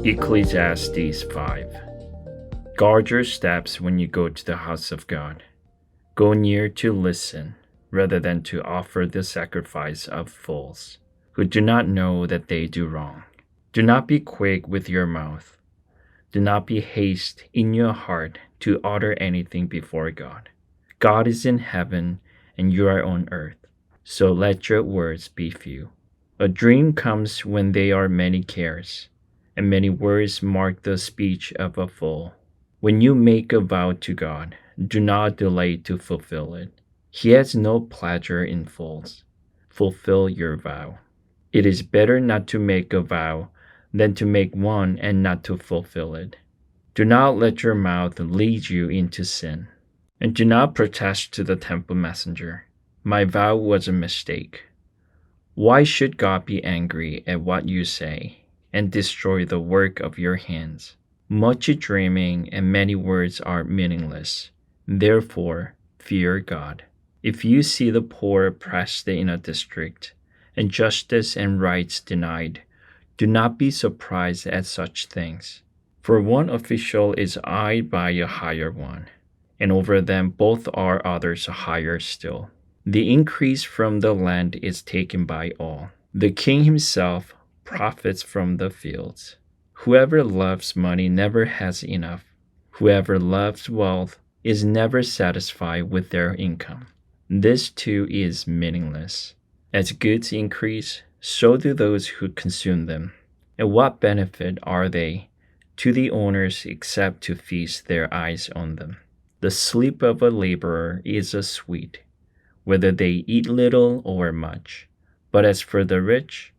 Ecclesiastes 5. Guard your steps when you go to the house of God. Go near to listen, rather than to offer the sacrifice of fools, who do not know that they do wrong. Do not be quick with your mouth. Do not be hasty in your heart to utter anything before God. God is in heaven, and you are on earth, so let your words be few. A dream comes when there are many cares, and many words mark the speech of a fool. When you make a vow to God, do not delay to fulfill it. He has no pleasure in fools. Fulfill your vow. It is better not to make a vow than to make one and not to fulfill it. Do not let your mouth lead you into sin, and do not protest to the temple messenger. My vow was a mistake. Why should God be angry at what you say and destroy the work of your hands? Much dreaming and many words are meaningless. Therefore, fear God. If you see the poor oppressed in a district, and justice and rights denied, do not be surprised at such things. For one official is eyed by a higher one, and over them both are others higher still. The increase from the land is taken by all. The king himself profits from the fields. Whoever loves money never has enough. Whoever loves wealth is never satisfied with their income. This too is meaningless. As goods increase, so do those who consume them. And what benefit are they to the owners except to feast their eyes on them? The sleep of a laborer is a sweet, whether they eat little or much. But as for the rich,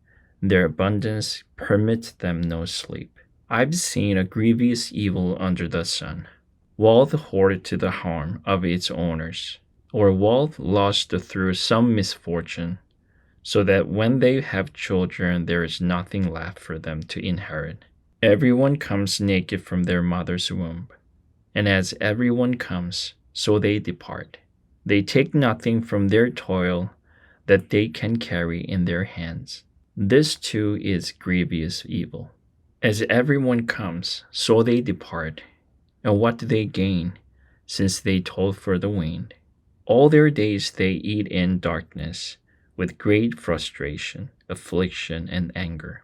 their abundance permits them no sleep. I've seen a grievous evil under the sun. Wealth hoarded to the harm of its owners, or wealth lost through some misfortune, so that when they have children there is nothing left for them to inherit. Everyone comes naked from their mother's womb, and as everyone comes, so they depart. They take nothing from their toil that they can carry in their hands. This too is grievous evil. As everyone comes, so they depart. And what do they gain, since they toil for the wind? All their days they eat in darkness, with great frustration, affliction, and anger.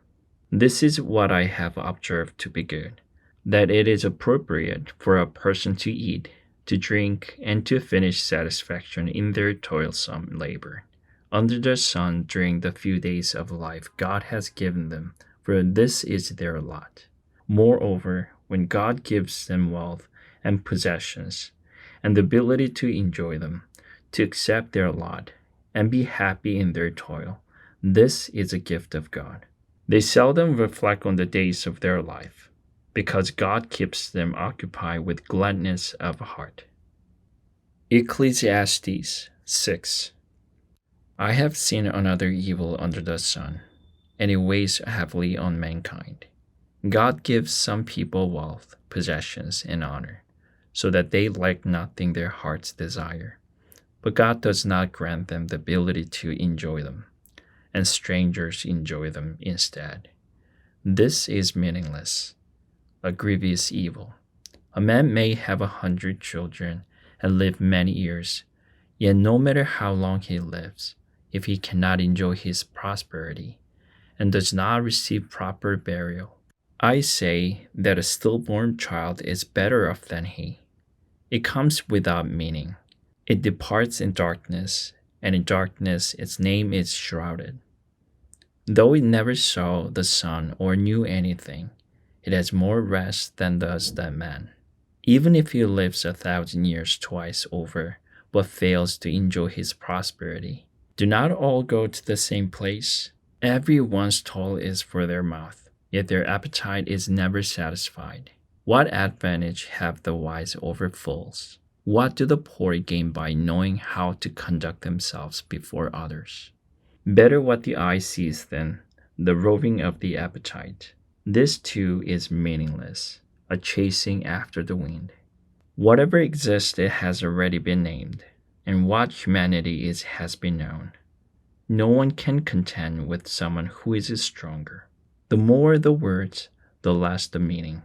This is what I have observed to be good, that it is appropriate for a person to eat, to drink, and to finish satisfaction in their toilsome labor under the sun during the few days of life God has given them, for this is their lot. Moreover, when God gives them wealth and possessions, and the ability to enjoy them, to accept their lot, and be happy in their toil, this is a gift of God. They seldom reflect on the days of their life, because God keeps them occupied with gladness of heart. Ecclesiastes 6. I have seen another evil under the sun, and it weighs heavily on mankind. God gives some people wealth, possessions, and honor, so that they lack nothing their hearts desire. But God does not grant them the ability to enjoy them, and strangers enjoy them instead. This is meaningless, a grievous evil. A man may have 100 children and live many years, yet no matter how long he lives, if he cannot enjoy his prosperity and does not receive proper burial, I say that a stillborn child is better off than he. It comes without meaning. It departs in darkness, and in darkness its name is shrouded. Though it never saw the sun or knew anything, it has more rest than does that man. Even if he lives 1,000 years twice over, but fails to enjoy his prosperity, do not all go to the same place? Everyone's toil is for their mouth, yet their appetite is never satisfied. What advantage have the wise over fools? What do the poor gain by knowing how to conduct themselves before others? Better what the eye sees than the roving of the appetite. This too is meaningless, a chasing after the wind. Whatever exists, it has already been named, and what humanity is has been known. No one can contend with someone who is stronger. The more the words, the less the meaning.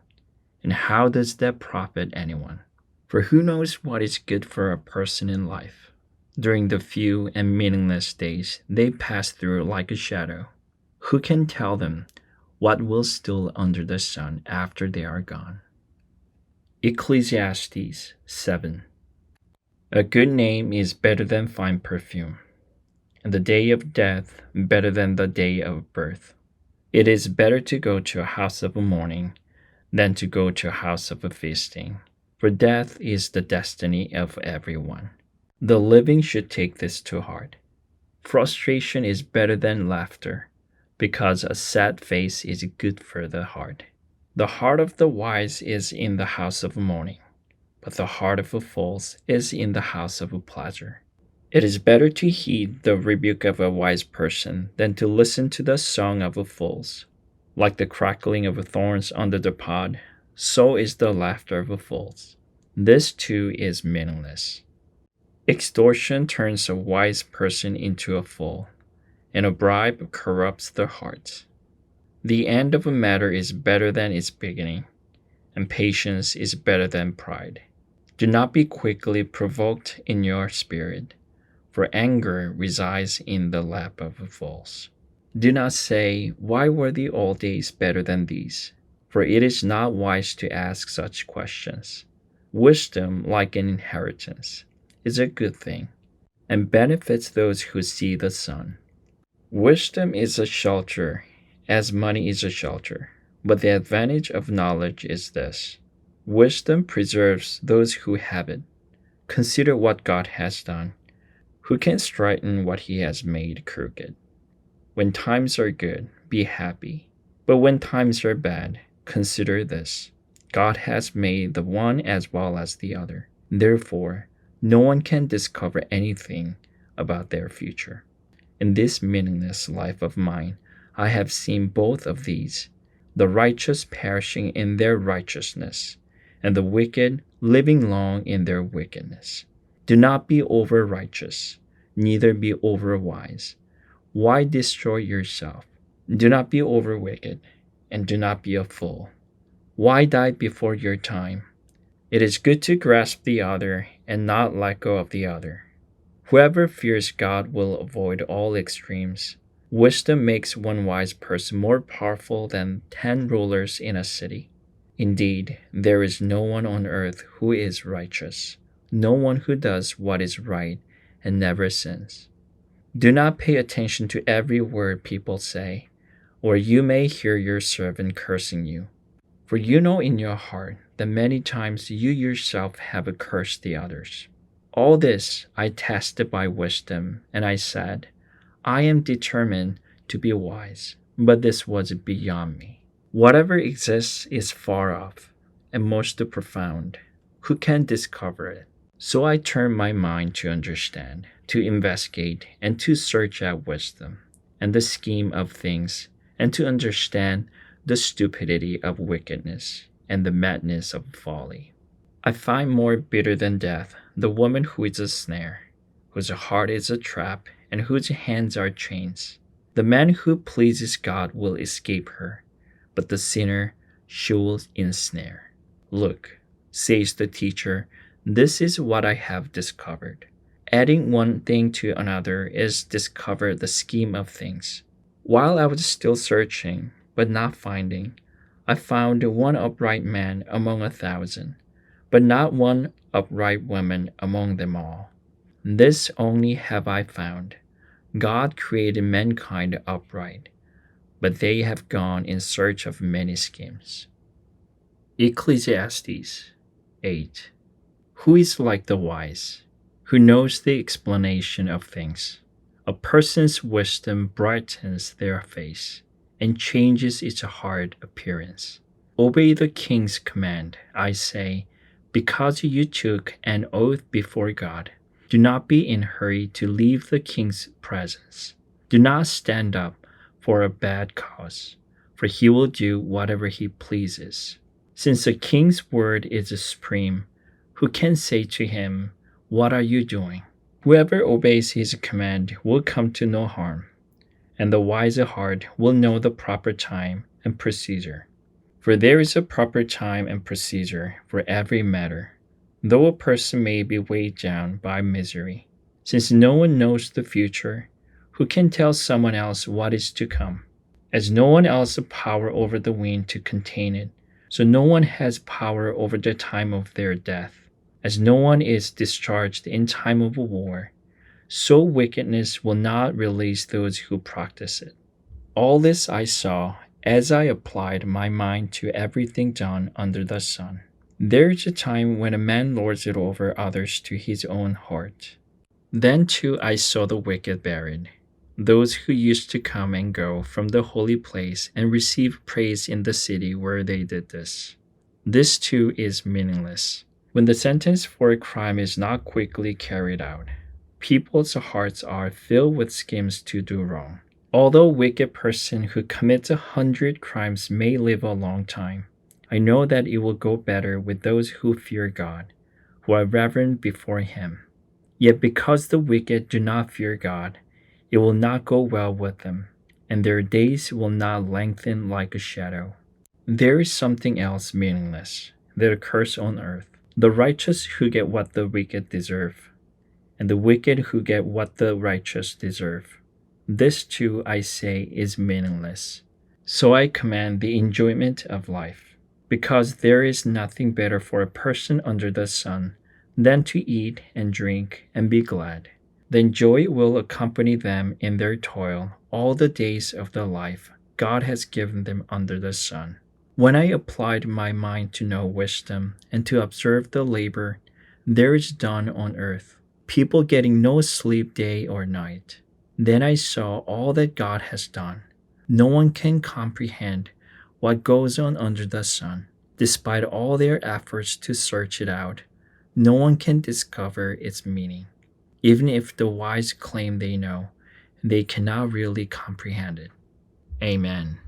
And how does that profit anyone? For who knows what is good for a person in life? During the few and meaningless days they pass through like a shadow, who can tell them what will still under the sun after they are gone? Ecclesiastes 7. A good name is better than fine perfume, and the day of death better than the day of birth. It is better to go to a house of mourning than to go to a house of feasting, for death is the destiny of everyone. The living should take this to heart. Frustration is better than laughter, because a sad face is good for the heart. The heart of the wise is in the house of mourning, but the heart of fools is in the house of pleasure. It is better to heed the rebuke of a wise person than to listen to the song of fools. Like the crackling of thorns under the pod, so is the laughter of fools. This too is meaningless. Extortion turns a wise person into a fool, and a bribe corrupts the heart. The end of a matter is better than its beginning, and patience is better than pride. Do not be quickly provoked in your spirit, for anger resides in the lap of fools. Do not say, "Why were the old days better than these?" For it is not wise to ask such questions. Wisdom, like an inheritance, is a good thing, and benefits those who see the sun. Wisdom is a shelter, as money is a shelter, but the advantage of knowledge is this: wisdom preserves those who have it. Consider what God has done. Who can straighten what he has made crooked? When times are good, be happy. But when times are bad, consider this: God has made the one as well as the other. Therefore, no one can discover anything about their future. In this meaningless life of mine, I have seen both of these, the righteous perishing in their righteousness, and the wicked living long in their wickedness. Do not be over righteous, neither be over wise. Why destroy yourself? Do not be over wicked, and do not be a fool. Why die before your time? It is good to grasp the other and not let go of the other. Whoever fears God will avoid all extremes. Wisdom makes one wise person more powerful than 10 rulers in a city. Indeed, there is no one on earth who is righteous, no one who does what is right and never sins. Do not pay attention to every word people say, or you may hear your servant cursing you. For you know in your heart that many times you yourself have cursed the others. All this I tested by wisdom, and I said, I am determined to be wise, but this was beyond me. Whatever exists is far off and most profound. Who can discover it? So I turned my mind to understand, to investigate, and to search out wisdom and the scheme of things, and to understand the stupidity of wickedness and the madness of folly. I find more bitter than death the woman who is a snare, whose heart is a trap, and whose hands are chains. The man who pleases God will escape her, but the sinner she will ensnare. Look, says the teacher, this is what I have discovered. Adding one thing to another is discover the scheme of things. While I was still searching, but not finding, I found one upright man among 1,000, but not one upright woman among them all. This only have I found: God created mankind upright, but they have gone in search of many schemes. Ecclesiastes 8. Who is like the wise, who knows the explanation of things? A person's wisdom brightens their face and changes its hard appearance. Obey the king's command, I say, because you took an oath before God. Do not be in a hurry to leave the king's presence. Do not stand up for a bad cause, for he will do whatever he pleases. Since the king's word is supreme, who can say to him, "What are you doing?" Whoever obeys his command will come to no harm, and the wise heart will know the proper time and procedure. For there is a proper time and procedure for every matter, though a person may be weighed down by misery. Since no one knows the future, who can tell someone else what is to come? As no one else has power over the wind to contain it, so no one has power over the time of their death. As no one is discharged in time of war, so wickedness will not release those who practice it. All this I saw as I applied my mind to everything done under the sun. There is a time when a man lords it over others to his own heart. Then too I saw the wicked buried, those who used to come and go from the holy place and receive praise in the city where they did this. This too is meaningless. When the sentence for a crime is not quickly carried out, people's hearts are filled with schemes to do wrong. Although a wicked person who commits 100 crimes may live a long time, I know that it will go better with those who fear God, who are reverent before Him. Yet because the wicked do not fear God, it will not go well with them, and their days will not lengthen like a shadow. There is something else meaningless that occurs on earth: the righteous who get what the wicked deserve, and the wicked who get what the righteous deserve. This too, I say, is meaningless. So I command the enjoyment of life, because there is nothing better for a person under the sun than to eat and drink and be glad. Then joy will accompany them in their toil all the days of the life God has given them under the sun. When I applied my mind to know wisdom and to observe the labor there is done on earth, people getting no sleep day or night, then I saw all that God has done. No one can comprehend what goes on under the sun. Despite all their efforts to search it out, no one can discover its meaning. Even if the wise claim they know, they cannot really comprehend it. Amen.